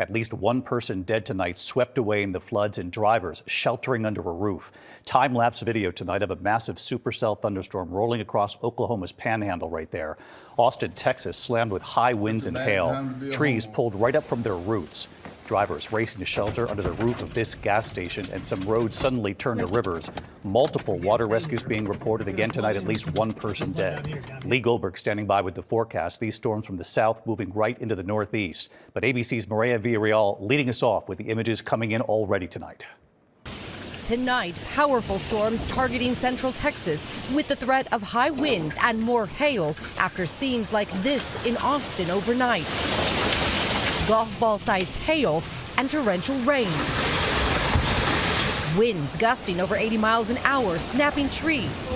At least one person dead tonight, swept away in the floods, and drivers sheltering under a roof. Time-lapse video tonight of a massive supercell thunderstorm rolling across Oklahoma's panhandle right there. Austin, Texas, slammed with high winds and hail. Trees pulled right up from their roots. Drivers racing to shelter under the roof of this gas station, and some roads suddenly turned to rivers. Multiple water rescues being reported again tonight, at least one person dead. Lee Goldberg standing by with the forecast. These storms from the south moving right into the northeast. But ABC's Maria Villarreal leading us off with the images coming in already tonight. Tonight, powerful storms targeting central Texas with the threat of high winds and more hail after scenes like this in Austin overnight. Golf ball-sized hail and torrential rain. Winds gusting over 80 miles an hour, snapping trees.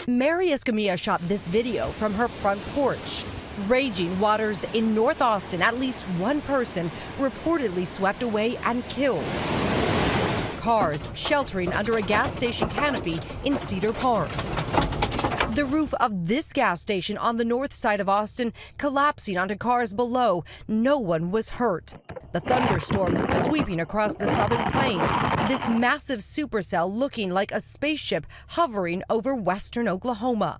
Mary Escamilla shot this video from her front porch. Raging waters in North Austin, at least one person reportedly swept away and killed. Cars sheltering under a gas station canopy in Cedar Park. The roof of this gas station on the north side of Austin collapsing onto cars below. No one was hurt. The thunderstorms sweeping across the southern plains. This massive supercell looking like a spaceship hovering over western Oklahoma.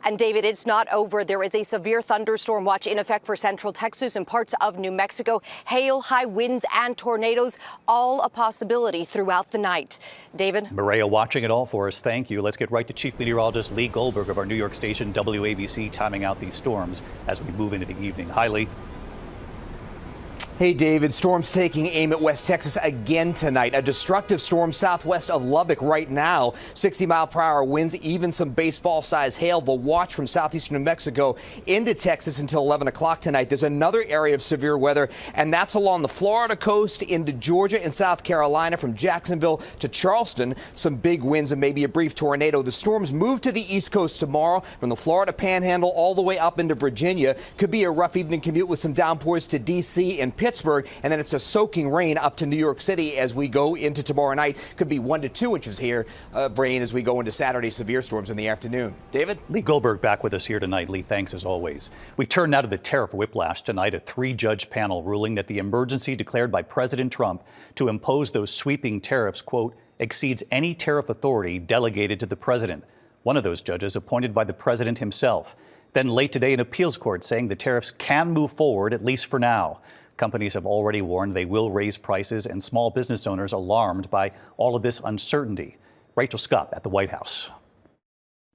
And David, it's not over. There is a severe thunderstorm watch in effect for central Texas and parts of New Mexico. Hail, high winds and tornadoes, all a possibility throughout the night. David? Maria watching it all for us. Thank you. Let's get right to Chief Meteorologist Lee Goldberg of our New York station WABC timing out these storms as we move into the evening. Hi, Lee. Hey, David. Storms taking aim at West Texas again tonight. A destructive storm southwest of Lubbock right now. 60-mile-per-hour winds, even some baseball-sized hail. The watch from southeastern New Mexico into Texas until 11 o'clock tonight. There's another area of severe weather, and that's along the Florida coast into Georgia and South Carolina from Jacksonville to Charleston. Some big winds and maybe a brief tornado. The storms move to the east coast tomorrow from the Florida panhandle all the way up into Virginia. Could be a rough evening commute with some downpours to D.C. and Pittsburgh, and then it's a soaking rain up to New York City as we go into tomorrow night. Could be 1 to 2 inches here of rain as we go into Saturday. Severe storms in the afternoon. David? Lee Goldberg back with us here tonight. Lee, thanks as always. We turn now to the tariff whiplash tonight. A 3-judge panel ruling that the emergency declared by President Trump to impose those sweeping tariffs, quote, exceeds any tariff authority delegated to the president. One of those judges appointed by the president himself. Then late today, an appeals court saying the tariffs can move forward, at least for now. Companies have already warned they will raise prices, and small business owners alarmed by all of this uncertainty. Rachel Scott at the White House.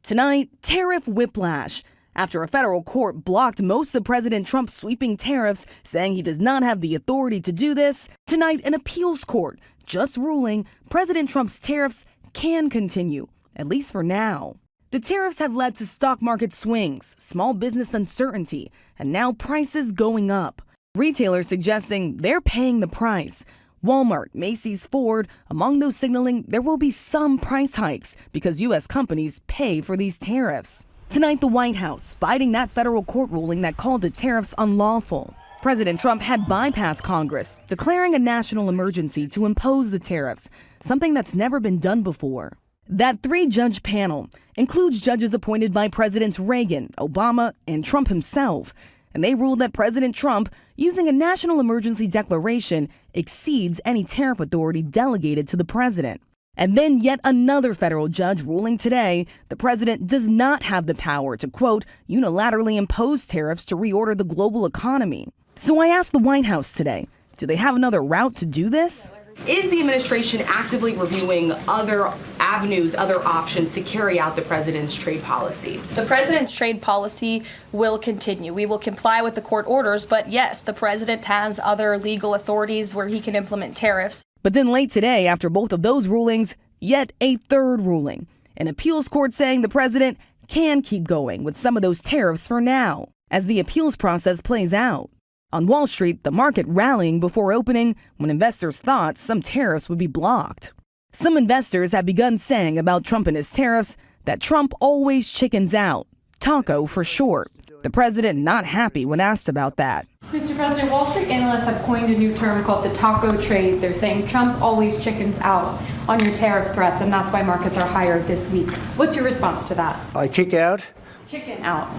Tonight, tariff whiplash. After a federal court blocked most of President Trump's sweeping tariffs, saying he does not have the authority to do this, tonight an appeals court just ruling President Trump's tariffs can continue, at least for now. The tariffs have led to stock market swings, small business uncertainty, and now prices going up. Retailers suggesting they're paying the price. Walmart, Macy's, Ford, among those signaling there will be some price hikes because U.S. companies pay for these tariffs. Tonight, the White House fighting that federal court ruling that called the tariffs unlawful. President Trump had bypassed Congress, declaring a national emergency to impose the tariffs, something that's never been done before. That 3-judge panel includes judges appointed by Presidents Reagan, Obama, and Trump himself. And they ruled that President Trump, using a national emergency declaration, exceeds any tariff authority delegated to the president. And then yet another federal judge ruling today the president does not have the power to, quote, unilaterally impose tariffs to reorder the global economy. So I asked the White House today, do they have another route to do this? Is the administration actively reviewing other avenues, other options to carry out the president's trade policy? The president's trade policy will continue. We will comply with the court orders, but yes, the president has other legal authorities where he can implement tariffs. But then late today, after both of those rulings, yet a third ruling. An appeals court saying the president can keep going with some of those tariffs for now, as the appeals process plays out. On Wall Street, the market rallying before opening when investors thought some tariffs would be blocked. Some investors have begun saying about Trump and his tariffs that Trump always chickens out, taco for short. The president not happy when asked about that. Mr. President, Wall Street analysts have coined a new term called the taco trade. They're saying Trump always chickens out on your tariff threats, and that's why markets are higher this week. What's your response to that? I kick out? Chicken out.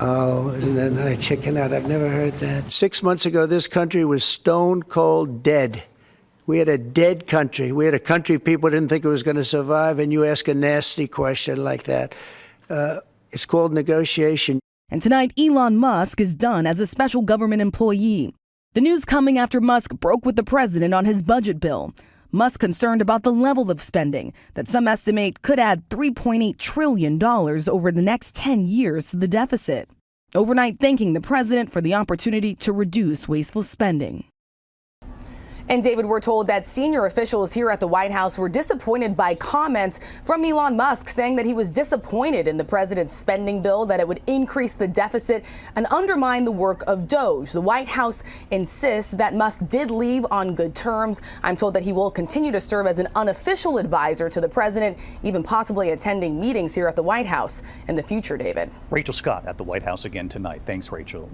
Oh, isn't that nice? Chicken out. I've never heard that. 6 months ago, this country was stone cold dead. We had a dead country. We had a country people didn't think it was going to survive, and you ask a nasty question like that. It's called negotiation. And tonight, Elon Musk is done as a special government employee. The news coming after Musk broke with the president on his budget bill. Musk concerned about the level of spending that some estimate could add $3.8 trillion over the next 10 years to the deficit. Overnight thanking the president for the opportunity to reduce wasteful spending. And David, we're told that senior officials here at the White House were disappointed by comments from Elon Musk saying that he was disappointed in the president's spending bill, that it would increase the deficit and undermine the work of DOJ. The White House insists that Musk did leave on good terms. I'm told that he will continue to serve as an unofficial advisor to the president, even possibly attending meetings here at the White House in the future, David. Rachel Scott at the White House again tonight. Thanks, Rachel.